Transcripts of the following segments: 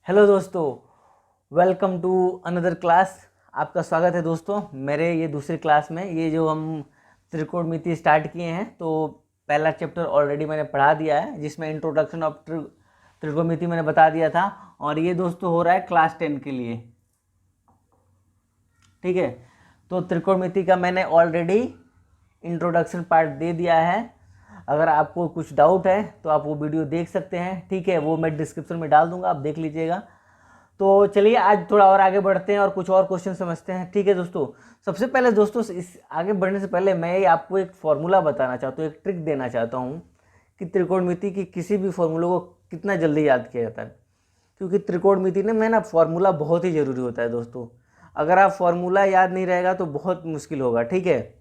Hello दोस्तों, welcome to another class. आपका स्वागत है दोस्तों मेरे ये दूसरी क्लास में। ये जो हम त्रिकोणमिति स्टार्ट किए हैं, तो पहला चैप्टर ऑलरेडी मैंने पढ़ा दिया है, जिसमें इंट्रोडक्शन ऑफ त्रिकोणमिति मैंने बता दिया था। और ये दोस्तों हो रहा है क्लास 10 के लिए, ठीक है। तो त्रिकोणमिति का मैंने ऑलरेडी इंट्रोडक्शन पार्ट दे दिया है। अगर आपको कुछ डाउट है तो आप वो वीडियो देख सकते हैं, ठीक है। वो मैं डिस्क्रिप्शन में डाल दूंगा, आप देख लीजिएगा। तो चलिए आज थोड़ा और आगे बढ़ते हैं और कुछ और क्वेश्चन समझते हैं, ठीक है दोस्तों। सबसे पहले दोस्तों, इस आगे बढ़ने से पहले मैं आपको एक फॉर्मूला बताना चाहता हूँ, एक ट्रिक देना चाहता हूँ कि त्रिकोणमिति की किसी भी फॉर्मूले को कितना जल्दी याद किया जाता है। क्योंकि त्रिकोणमिति में ना फॉर्मूला बहुत ही ज़रूरी होता है दोस्तों। अगर आप फॉर्मूला याद नहीं रहेगा तो बहुत मुश्किल होगा, ठीक है।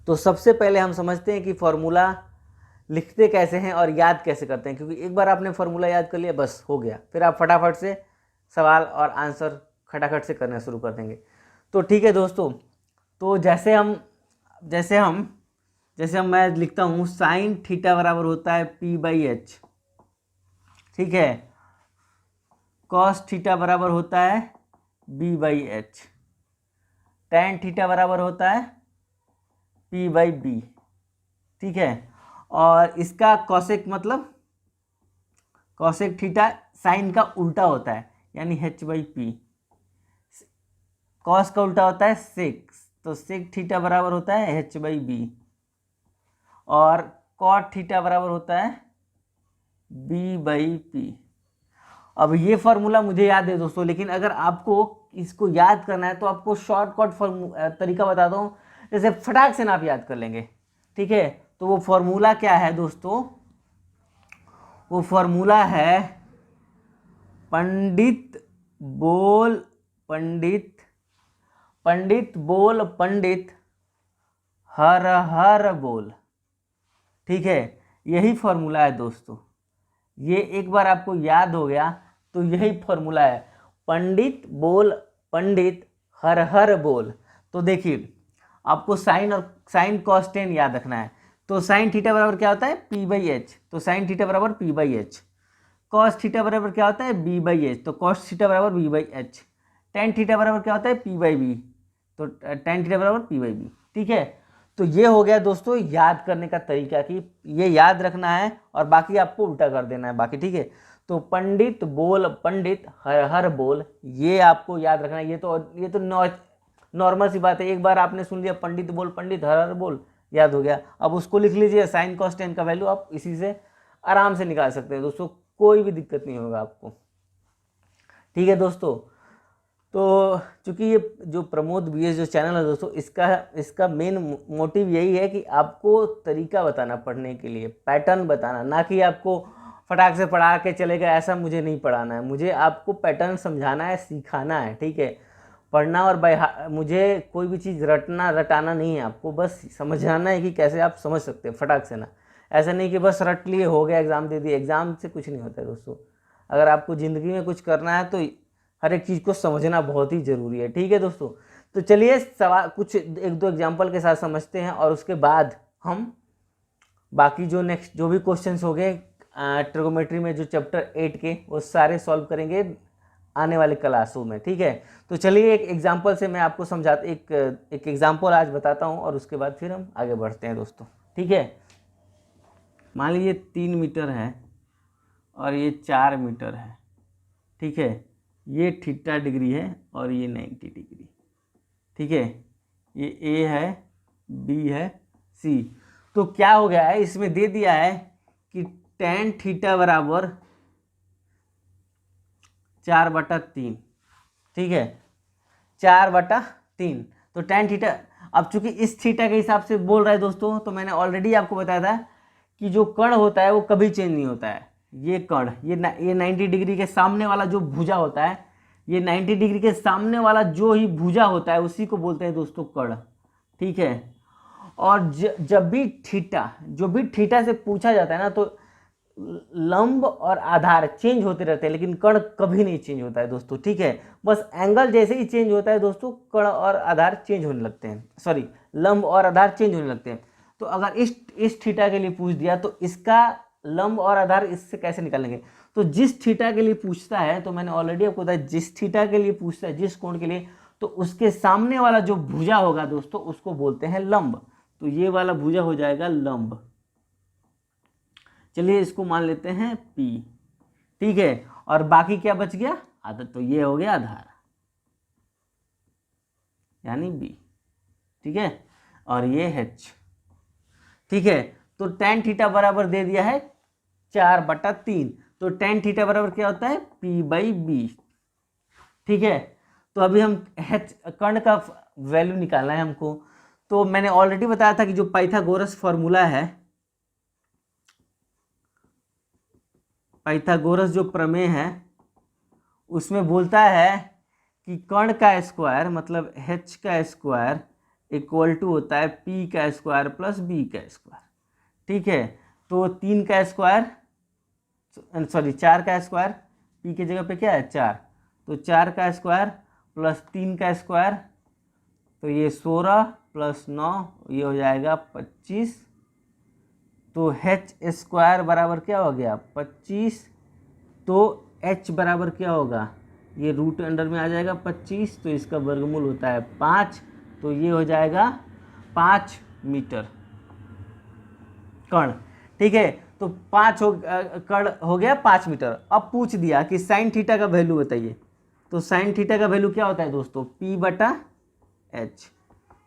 तो सबसे पहले हम समझते हैं कि फॉर्मूला लिखते कैसे हैं और याद कैसे करते हैं। क्योंकि एक बार आपने फॉर्मूला याद कर लिया, बस हो गया, फिर आप फटाफट से सवाल और आंसर खटाखट से करना शुरू कर देंगे। तो ठीक है दोस्तों, तो जैसे हम मैं लिखता हूँ साइन थीटा बराबर होता है P/H, ठीक है। कॉस थीटा बराबर होता है B/H, टैन थीटा बराबर होता है P/B, ठीक है। और इसका कॉसेक मतलब कॉसेक थीटा साइन का उल्टा होता है, यानी H/P। कॉस का उल्टा होता है सेक, तो सेक थीटा बराबर होता है H/B। और कॉट थीटा बराबर होता है B/P। अब ये फार्मूला मुझे याद है दोस्तों, लेकिन अगर आपको इसको याद करना है तो आपको शॉर्टकट तरीका बताता हूँ, जैसे फटाक से ना आप याद कर लेंगे, ठीक है। तो वो फार्मूला क्या है दोस्तों? वो फार्मूला है पंडित बोल पंडित, पंडित बोल पंडित, हर हर बोल, ठीक है। यही फार्मूला है दोस्तों। ये एक बार आपको याद हो गया तो यही फार्मूला है, पंडित बोल पंडित, हर हर बोल। तो देखिए, आपको साइन कॉस टेन याद रखना है। तो साइन थीटा बराबर क्या होता है P/H, तो साइन थीटा बराबर P/H। कॉस थीटा बराबर क्या होता है B/H, तो कॉस थीटा बराबर B/H। टेन थीटा बराबर क्या होता है P/B, तो टेन थीटा बराबर P/B, ठीक है। तो ये हो गया दोस्तों याद करने का तरीका, कि ये याद रखना है और बाकी आपको उल्टा कर देना है बाकी, ठीक है। तो पंडित बोल पंडित, हर हर बोल, ये आपको याद रखना है। ये तो नॉर्मल सी बात है, एक बार आपने सुन लिया पंडित बोल पंडित, हर हर बोल, याद हो गया। अब उसको लिख लीजिए, साइन कॉस टेन का वैल्यू आप इसी से आराम से निकाल सकते हैं दोस्तों, कोई भी दिक्कत नहीं होगा आपको, ठीक है दोस्तों। तो चूंकि ये जो प्रमोद BS जो चैनल है दोस्तों, इसका मेन मोटिव यही है कि आपको तरीका बताना, पढ़ने के लिए पैटर्न बताना, ना कि आपको फटाक से पढ़ा के चलेगा, ऐसा मुझे नहीं पढ़ाना है। मुझे आपको पैटर्न समझाना है, सिखाना है, ठीक है। पढ़ना और मुझे कोई भी चीज़ रटाना नहीं है, आपको बस समझाना है कि कैसे आप समझ सकते हैं फटाक से ना। ऐसा नहीं कि बस रट लिए हो गया, एग्ज़ाम दे दिए। एग्ज़ाम से कुछ नहीं होता है दोस्तों। अगर आपको ज़िंदगी में कुछ करना है तो हर एक चीज़ को समझना बहुत ही ज़रूरी है, ठीक है दोस्तों। तो चलिए सवाल कुछ एक दो एग्जाम्पल के साथ समझते हैं, और उसके बाद हम बाकी जो भी क्वेश्चंस हो गए ट्रिगोमेट्री में, जो चैप्टर 8 के, वो सारे सॉल्व करेंगे आने वाले क्लासों में, ठीक है। तो चलिए एक एग्जाम्पल से मैं आपको एक एग्जाम्पल आज बताता हूँ, और उसके बाद फिर हम आगे बढ़ते हैं दोस्तों, ठीक है। मान लीजिए 3 मीटर है और ये 4 मीटर है, ठीक है। ये थीटा डिग्री है और ये 90 डिग्री, ठीक है। ये A है, B है, C। तो क्या हो गया है, इसमें दे दिया है कि tan थीटा बराबर 4/3, ठीक है, 4/3। तो tan थीटा, अब चूंकि इस थीटा के हिसाब से बोल रहा है दोस्तों, तो मैंने ऑलरेडी आपको बताया था कि जो कर्ण होता है वो कभी चेंज नहीं होता है। ये कर्ण, ये 90 डिग्री के सामने वाला जो भुजा होता है, ये 90 डिग्री के सामने वाला जो ही भुजा होता है उसी को बोलते हैं दोस्तों कर्ण, ठीक है। और जब भी थीटा से पूछा जाता है ना, तो लंब और आधार चेंज होते रहते हैं, लेकिन कर्ण कभी नहीं चेंज होता है दोस्तों, ठीक है। बस एंगल जैसे ही चेंज होता है दोस्तों, कर्ण और आधार चेंज होने लगते हैं, सॉरी, लंब और आधार चेंज होने लगते हैं। तो अगर इस थीटा के लिए पूछ दिया तो इसका लंब और आधार इससे कैसे निकालेंगे? तो तो जिस थीटा के लिए पूछता है, तो मैंने ऑलरेडी आपको बताया जिस थीटा के लिए पूछता है, जिस कोण के लिए, तो उसके सामने वाला जो भुजा होगा दोस्तों उसको बोलते हैं लंब। तो ये वाला भुजा हो जाएगा लंब। चलिए इसको मान लेते हैं P, ठीक है। और बाकी क्या बच गया, आधा, तो ये हो गया आधार यानी B, ठीक है। और ये H, ठीक है। तो tan थीटा बराबर दे दिया है 4/3। तो tan थीटा बराबर क्या होता है, P/B, ठीक है। तो अभी हम H कर्ण का वैल्यू निकालना है हमको। तो मैंने ऑलरेडी बताया था कि जो पाइथागोरस फॉर्मूला है, पाइथागोरस जो प्रमेय है, उसमें बोलता है कि कर्ण का स्क्वायर मतलब H का स्क्वायर इक्वल टू होता है P का स्क्वायर प्लस B का स्क्वायर, ठीक है। तो 3 का स्क्वायर, सॉरी 4 का स्क्वायर, P की जगह पे क्या है 4, तो 4 का स्क्वायर प्लस 3 का स्क्वायर, तो ये 16 प्लस 9 ये हो जाएगा 25। तो H स्क्वायर बराबर क्या हो गया 25। तो H बराबर क्या होगा, ये रूट अंडर में आ जाएगा 25, तो इसका वर्गमूल होता है 5, तो ये हो जाएगा 5 मीटर कर्ण, ठीक है। तो 5 कर्ण हो गया 5 मीटर। अब पूछ दिया कि साइन थीटा का वैल्यू बताइए। तो साइन थीटा का वैल्यू क्या होता है दोस्तों, P/H।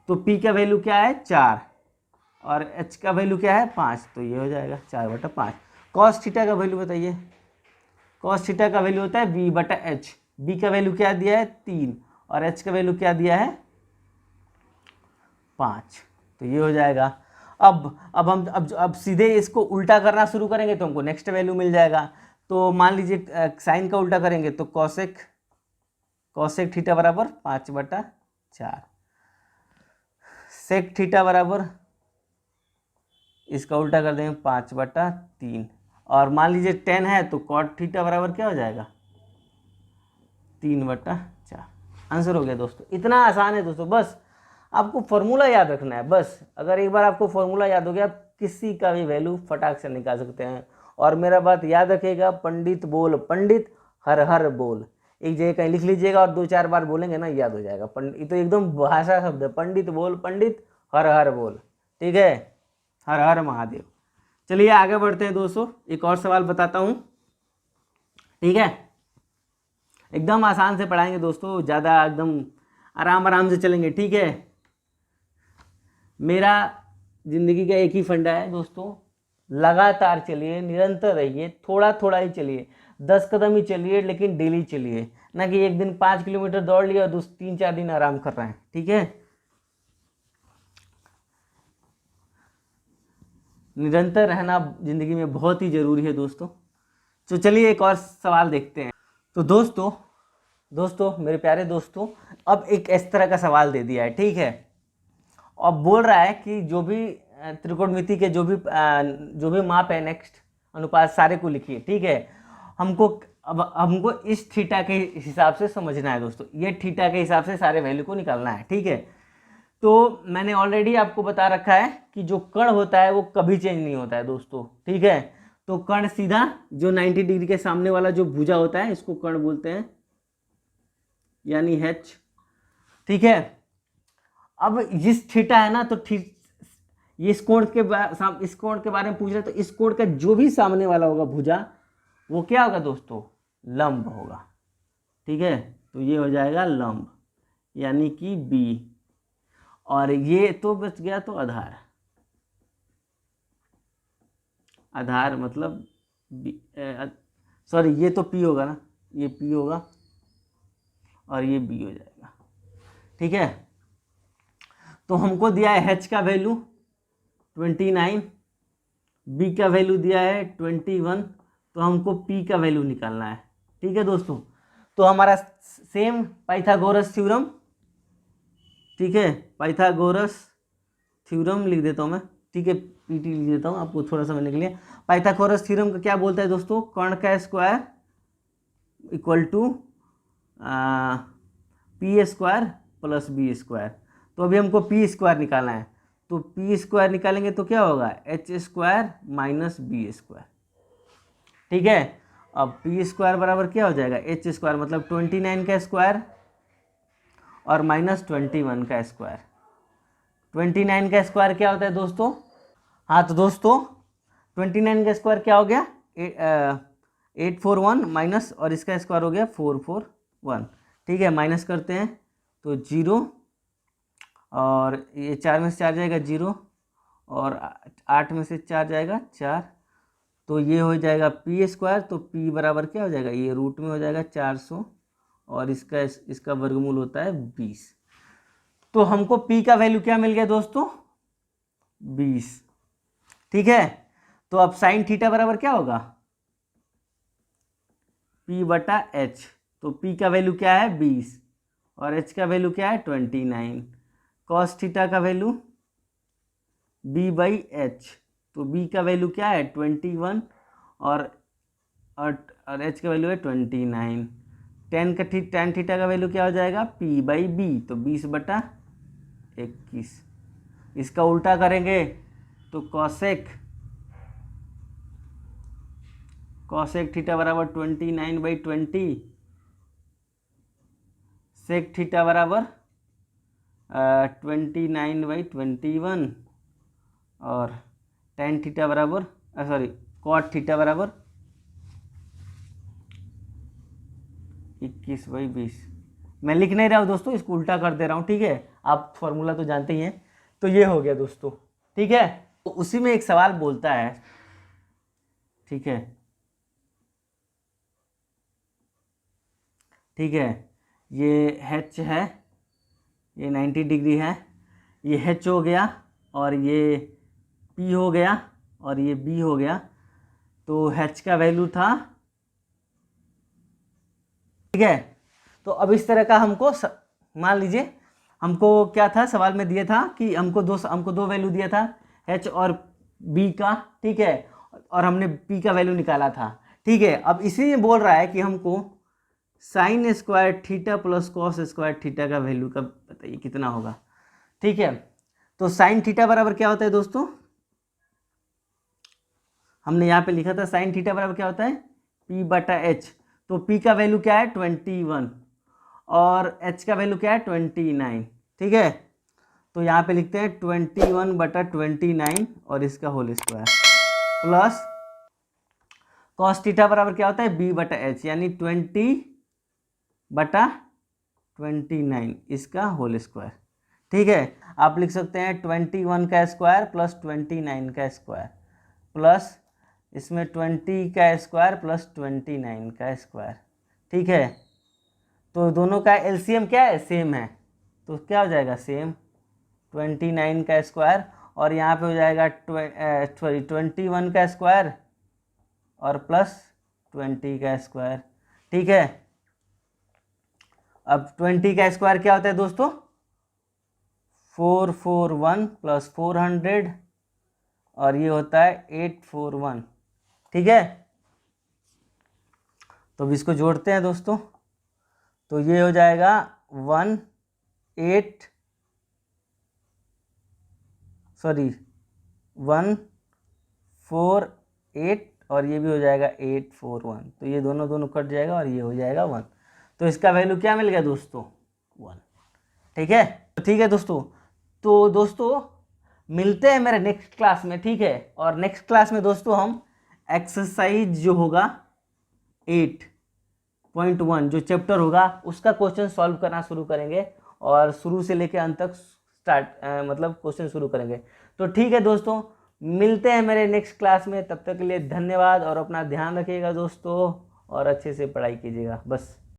तो P का वैल्यू क्या है 4 और H का वैल्यू क्या है 5, तो ये हो जाएगा 4/5। कॉस थीटा का वैल्यू बताइए। कॉस थीटा का वैल्यू होता है V/H। B का वैल्यू क्या दिया है 3 और H का वैल्यू क्या दिया है 5, तो ये हो जाएगा। अब हम अब सीधे इसको उल्टा करना शुरू करेंगे तो हमको नेक्स्ट वैल्यू मिल जाएगा। तो मान लीजिए साइन का उल्टा करेंगे तो कॉसेक थीटा बराबर 5/4, सेक थीटा बराबर इसका उल्टा कर देंगे 5/3, और मान लीजिए 10 है तो कॉट थीटा बराबर क्या हो जाएगा 3/4। आंसर हो गया दोस्तों। इतना आसान है दोस्तों, बस आपको फॉर्मूला याद रखना है बस। अगर एक बार आपको फॉर्मूला याद हो गया, आप किसी का भी वैल्यू फटाक से निकाल सकते हैं। और मेरा बात याद रखिएगा, पंडित बोल पंडित, हर हर बोल। एक जगह कहीं लिख लीजिएगा और 2-4 बार बोलेंगे ना, याद हो जाएगा। पंडित तो एकदम भाषा शब्द है, पंडित बोल पंडित, हर हर बोल, ठीक है। हर हर महादेव। चलिए आगे बढ़ते हैं दोस्तों, एक और सवाल बताता हूँ, ठीक है। एकदम आसान से पढ़ाएंगे दोस्तों, ज़्यादा एकदम आराम आराम से चलेंगे, ठीक है। मेरा जिंदगी का एक ही फंडा है दोस्तों, लगातार चलिए, निरंतर रहिए, थोड़ा थोड़ा ही चलिए, 10 कदम ही चलिए, लेकिन डेली चलिए, ना कि एक दिन 5 किलोमीटर दौड़ लिया और 3-4 दिन आराम कर रहे हैं, ठीक है। निरंतर रहना जिंदगी में बहुत ही जरूरी है दोस्तों। तो चलिए एक और सवाल देखते हैं। तो दोस्तों मेरे प्यारे दोस्तों, अब एक इस तरह का सवाल दे दिया है, ठीक है। अब बोल रहा है कि जो भी त्रिकोणमिति के जो भी माप है, नेक्स्ट अनुपात सारे को लिखिए, ठीक है। हमको इस थीटा के हिसाब से समझना है दोस्तों, ये थीटा के हिसाब से सारे वैल्यू को निकालना है, ठीक है। तो मैंने ऑलरेडी आपको बता रखा है कि जो कर्ण होता है वो कभी चेंज नहीं होता है दोस्तों, ठीक है। तो कर्ण सीधा जो 90 डिग्री के सामने वाला जो भुजा होता है इसको कर्ण बोलते हैं, यानी H, ठीक है। अब इस थीटा है ना, तो ये इस कोण के बारे में पूछ रहे हैं, तो इस कोण का जो भी सामने वाला होगा भुजा, वो क्या होगा दोस्तों, लंब होगा, ठीक है। तो ये हो जाएगा लंब, यानी कि B। और ये तो बच गया तो आधार मतलब सॉरी ये तो P होगा ना, ये P होगा और ये B हो जाएगा, ठीक है। तो हमको दिया है H का वैल्यू 29, B का वैल्यू दिया है 21, तो हमको P का वैल्यू निकालना है, ठीक है दोस्तों। तो हमारा सेम पाइथागोरस थ्योरम, ठीक है, पाइथागोरस थ्योरम लिख देता हूँ मैं, ठीक है, PT लिख देता हूँ आपको थोड़ा समझने के लिए। पाइथागोरस थ्योरम का क्या बोलता है दोस्तों, कर्ण का square equal to P square plus B square. तो अभी हमको P स्क्वायर निकालना है, तो P स्क्वायर निकालेंगे तो क्या होगा H square minus B square, ठीक है। अब पी स्क्वायर बराबर क्या हो जाएगा, एच स्क्वायर मतलब 29 का स्क्वायर और माइनस 21 का स्क्वायर। 29 का स्क्वायर क्या होता है दोस्तों, हाँ तो दोस्तों 29 का स्क्वायर क्या हो गया, 841 माइनस और इसका स्क्वायर हो गया 441। ठीक है, माइनस करते हैं तो 0 और ये 4 में से 4 जाएगा 0 और 8 में से 4 जाएगा 4, तो ये हो जाएगा पी स्क्वायर। तो पी बराबर क्या हो जाएगा, ये रूट में हो जाएगा 400 और इसका वर्गमूल होता है 20। तो हमको पी का वैल्यू क्या मिल गया दोस्तों, 20। ठीक है, तो अब साइन थीटा बराबर क्या होगा, पी बटा एच। तो पी का वैल्यू क्या है 20 और एच का वैल्यू क्या है 29। कॉस थीटा का वैल्यू बी बाई एच, तो बी का वैल्यू क्या है 21 और एच का वैल्यू है 29। टेन थीटा का वैल्यू क्या हो जाएगा, पी बाई बी, तो 20 बटा 21। इसका उल्टा करेंगे तो कॉसेक थीटा बराबर 29/20, सेक थीटा बराबर 29/21 और टेन थीटा बराबर कॉट थीटा बराबर 21/20। मैं लिख नहीं रहा हूँ दोस्तों, इसको उल्टा कर दे रहा हूँ। ठीक है, आप फॉर्मूला तो जानते ही हैं। तो ये हो गया दोस्तों। ठीक है, तो उसी में एक सवाल बोलता है, ठीक है, ये H है, ये 90 डिग्री है, ये H हो गया और ये P हो गया और ये B हो गया। तो H का वैल्यू था, ठीक है। तो अब इस तरह का हमको मान लीजिए हमको क्या था, सवाल में दिया था कि हमको दो वैल्यू दिया था H और B का, ठीक है, और हमने P का वैल्यू निकाला था। ठीक है, अब इसी में बोल रहा है कि हमको sine square theta plus cos square theta का वैल्यू का बताइए कितना होगा। ठीक है, तो साइन थीटा बराबर क्या होता है दोस्तों, हमने यहाँ पे लिखा था साइन थीटा बराबर क्या होता है, P बटा H। तो P का वैल्यू क्या है 21 और H का वैल्यू क्या है 29। ठीक है, तो यहाँ पे लिखते हैं 21 बटा 29 और इसका whole square plus cos theta बराबर क्या होता है B बटा H, यानी 20 बटा 29 इसका होल स्क्वायर। ठीक है, आप लिख सकते हैं 21 का स्क्वायर प्लस 29 का स्क्वायर प्लस इसमें 20 का स्क्वायर प्लस 29 का स्क्वायर। ठीक है, तो दोनों का एलसीएम क्या है, सेम है, तो क्या हो जाएगा सेम 29 का स्क्वायर और यहाँ पे हो जाएगा 21 का स्क्वायर और प्लस 20 का स्क्वायर। ठीक है, अब 20 का स्क्वायर क्या होता है दोस्तों, 441 प्लस 400 और ये होता है 841। ठीक है, तो अब इसको जोड़ते हैं दोस्तों, तो ये हो जाएगा 148 और ये भी हो जाएगा 841, तो ये दोनों कट जाएगा और ये हो जाएगा 1। तो इसका वैल्यू क्या मिल गया दोस्तों, 1। ठीक है, तो ठीक है दोस्तों, तो दोस्तों मिलते हैं मेरे नेक्स्ट क्लास में। ठीक है, और नेक्स्ट क्लास में दोस्तों हम एक्सरसाइज जो होगा 8.1 जो चैप्टर होगा उसका क्वेश्चन सॉल्व करना शुरू करेंगे और शुरू से लेकर अंत तक मतलब क्वेश्चन शुरू करेंगे। तो ठीक है दोस्तों, मिलते हैं मेरे नेक्स्ट क्लास में, तब तक के लिए धन्यवाद और अपना ध्यान रखिएगा दोस्तों और अच्छे से पढ़ाई कीजिएगा। बस।